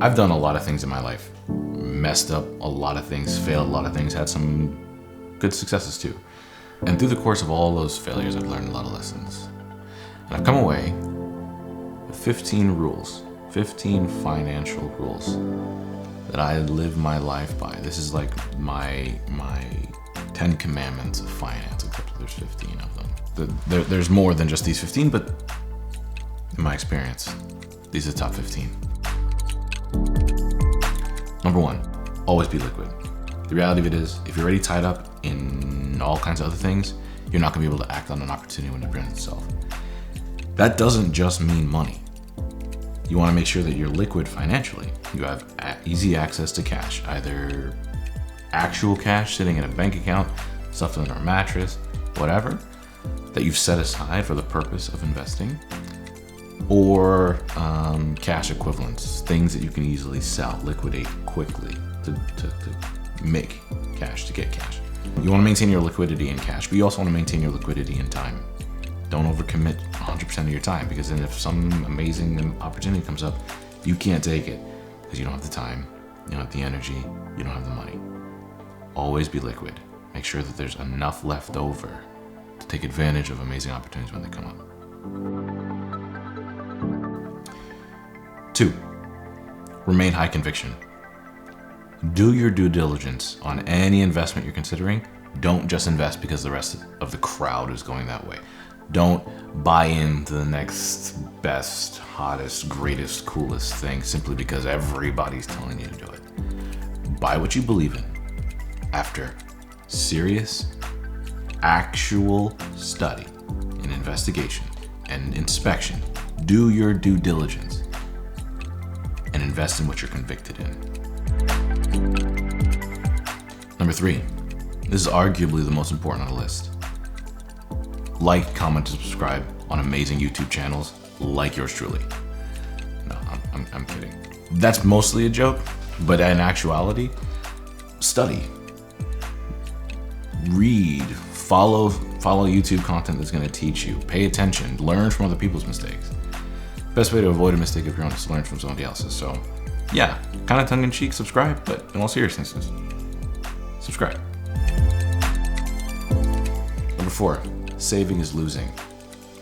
I've done a lot of things in my life, messed up a lot of things, failed a lot of things, had some good successes too. And through the course of all those failures, I've learned a lot of lessons. And I've come away with 15 rules, 15 financial rules that I live my life by. This is like my 10 commandments of finance, except there's 15 of them. There's more than just these 15, but in my experience, these are the top 15. Number 1, always be liquid. The reality of it is, if you're already tied up in all kinds of other things, you're not gonna be able to act on an opportunity when it presents itself. That doesn't just mean money. You wanna make sure that you're liquid financially. You have easy access to cash, either actual cash sitting in a bank account, stuffed under a mattress, whatever, that you've set aside for the purpose of investing, or cash equivalents, things that you can easily sell, liquidate quickly to make cash, to get cash. You want to maintain your liquidity in cash, but you also want to maintain your liquidity in time. Don't overcommit 100% of your time, because then if some amazing opportunity comes up, you can't take it because you don't have the time, you don't have the energy, you don't have the money. Always be liquid. Make sure that there's enough left over to take advantage of amazing opportunities when they come up. 2, remain high conviction. Do your due diligence on any investment you're considering. Don't just invest because the rest of the crowd is going that way. Don't buy into the next best, hottest, greatest, coolest thing simply because everybody's telling you to do it. Buy what you believe in after serious, actual study and investigation and inspection. Do your due diligence and invest in what you're convicted in. Number 3, this is arguably the most important on the list. Like, comment, and subscribe on amazing YouTube channels like yours truly. No, I'm kidding. That's mostly a joke, but in actuality, study, read, follow YouTube content that's gonna teach you, pay attention, learn from other people's mistakes. Best way to avoid a mistake if you're honest is to learn from somebody else's. So yeah, kind of tongue-in-cheek, subscribe, but in all seriousness, subscribe. Number 4, saving is losing.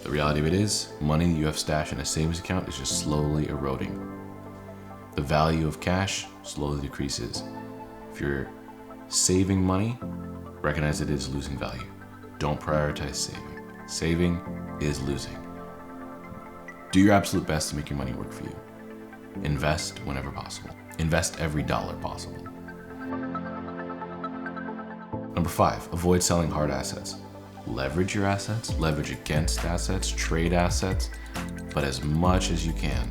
The reality of it is, money you have stashed in a savings account is just slowly eroding. The value of cash slowly decreases. If you're saving money, recognize that it is losing value. Don't prioritize saving. Saving is losing. Do your absolute best to make your money work for you. Invest whenever possible. Invest every dollar possible. Number 5, avoid selling hard assets. Leverage your assets, leverage against assets, trade assets, but as much as you can,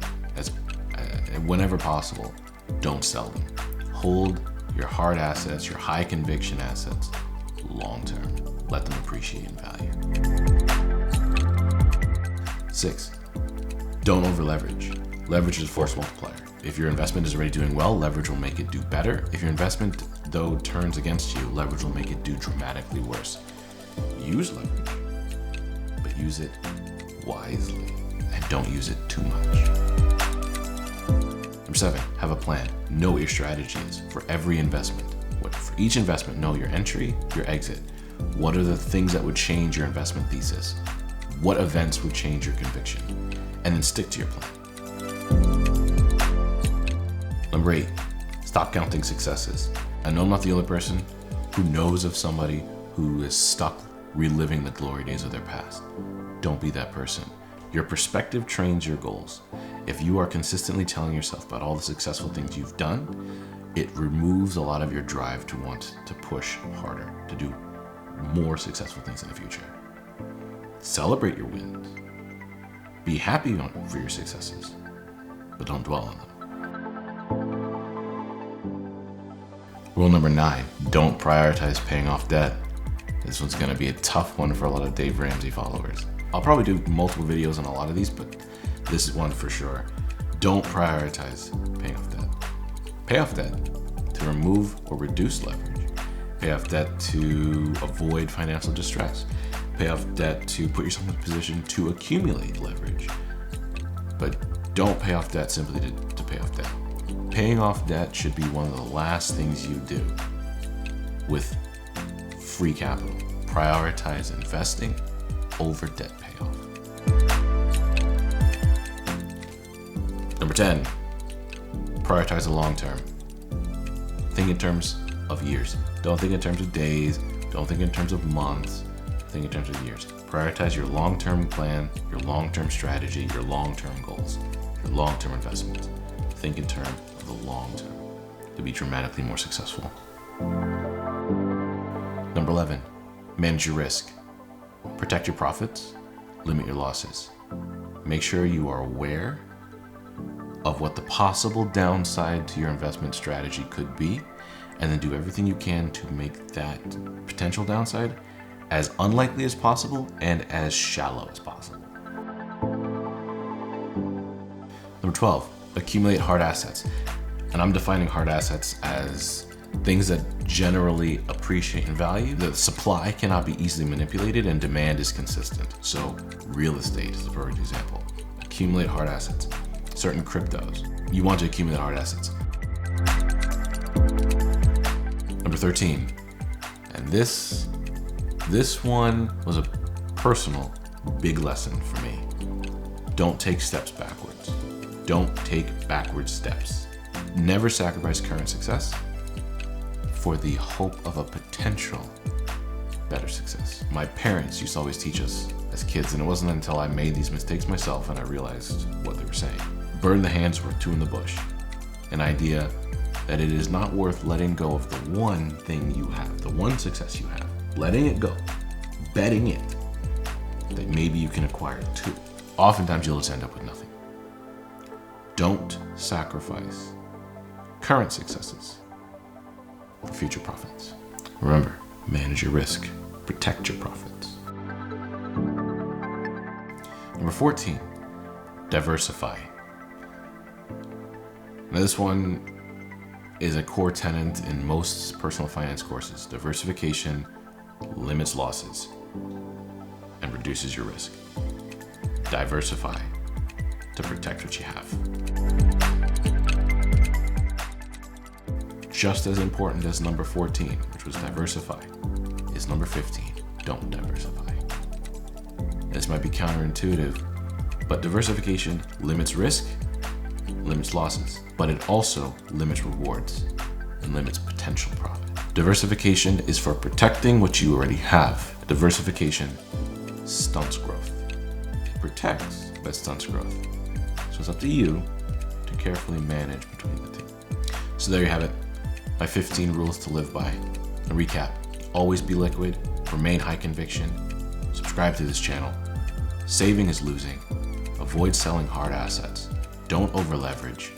whenever possible, don't sell them. Hold your hard assets, your high conviction assets, long term. Let them appreciate in value. 6, don't over leverage. Leverage is a force multiplier. If your investment is already doing well, leverage will make it do better. If your investment, though, turns against you, leverage will make it do dramatically worse. Use leverage, but use it wisely and don't use it too much. Number 7, have a plan. Know what your strategy is for every investment. For each investment, know your entry, your exit. What are the things that would change your investment thesis? What events would change your conviction? And then stick to your plan. Number 8, stop counting successes. I know I'm not the only person who knows of somebody who is stuck reliving the glory days of their past. Don't be that person. Your perspective trains your goals. If you are consistently telling yourself about all the successful things you've done, it removes a lot of your drive to want to push harder, to do more successful things in the future. Celebrate your wins. Be happy for your successes, but don't dwell on them. Rule number 9, don't prioritize paying off debt. This one's gonna be a tough one for a lot of Dave Ramsey followers. I'll probably do multiple videos on a lot of these, but this is one for sure. Don't prioritize paying off debt. Pay off debt to remove or reduce leverage. Pay off debt to avoid financial distress. Pay off debt to put yourself in a position to accumulate leverage. But don't pay off debt simply to pay off debt. Paying off debt should be one of the last things you do with free capital. Prioritize investing over debt payoff. Number 10, prioritize the long term. Think in terms of years. Don't think in terms of days. Don't think in terms of months. Think in terms of years. Prioritize your long-term plan, your long-term strategy, your long-term goals, your long-term investments. Think in terms of the long term to be dramatically more successful. Number 11, manage your risk. Protect your profits, limit your losses. Make sure you are aware of what the possible downside to your investment strategy could be, and then do everything you can to make that potential downside as unlikely as possible and as shallow as possible. Number 12, accumulate hard assets. And I'm defining hard assets as things that generally appreciate in value. The supply cannot be easily manipulated and demand is consistent. So real estate is a perfect example. Accumulate hard assets. Certain cryptos. You want to accumulate hard assets. Number 13, and this one was a personal big lesson for me. Don't take steps backwards. Don't take backward steps. Never sacrifice current success for the hope of a potential better success. My parents used to always teach us as kids, and it wasn't until I made these mistakes myself and I realized what they were saying. Burn the hands worth two in the bush. An idea that it is not worth letting go of the one thing you have, the one success you have, letting it go, betting it, that maybe you can acquire two. Oftentimes you'll just end up with nothing. Don't sacrifice current successes for future profits. Remember, manage your risk, protect your profits. Number 14, diversify. Now this one is a core tenet in most personal finance courses. Diversification limits losses and reduces your risk. Diversify to protect what you have. Just as important as number 14, which was diversify, is number 15, don't diversify. This might be counterintuitive, but diversification limits risk, limits losses, but it also limits rewards and limits potential profit. Diversification is for protecting what you already have. Diversification stunts growth. It protects, but stunts growth. So it's up to you to carefully manage between the two. So there you have it, my 15 rules to live by. A recap: always be liquid, remain high conviction, subscribe to this channel, saving is losing, avoid selling hard assets, don't over leverage,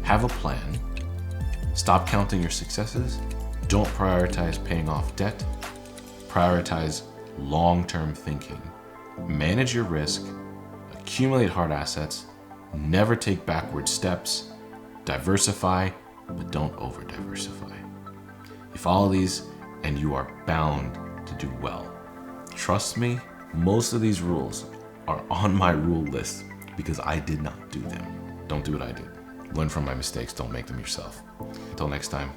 have a plan, stop counting your successes, don't prioritize paying off debt, prioritize long-term thinking, manage your risk, accumulate hard assets, never take backward steps, diversify, but don't over diversify. You follow these and you are bound to do well. Trust me, most of these rules are on my rule list because I did not do them. Don't do what I did. Learn from my mistakes, don't make them yourself. Until next time,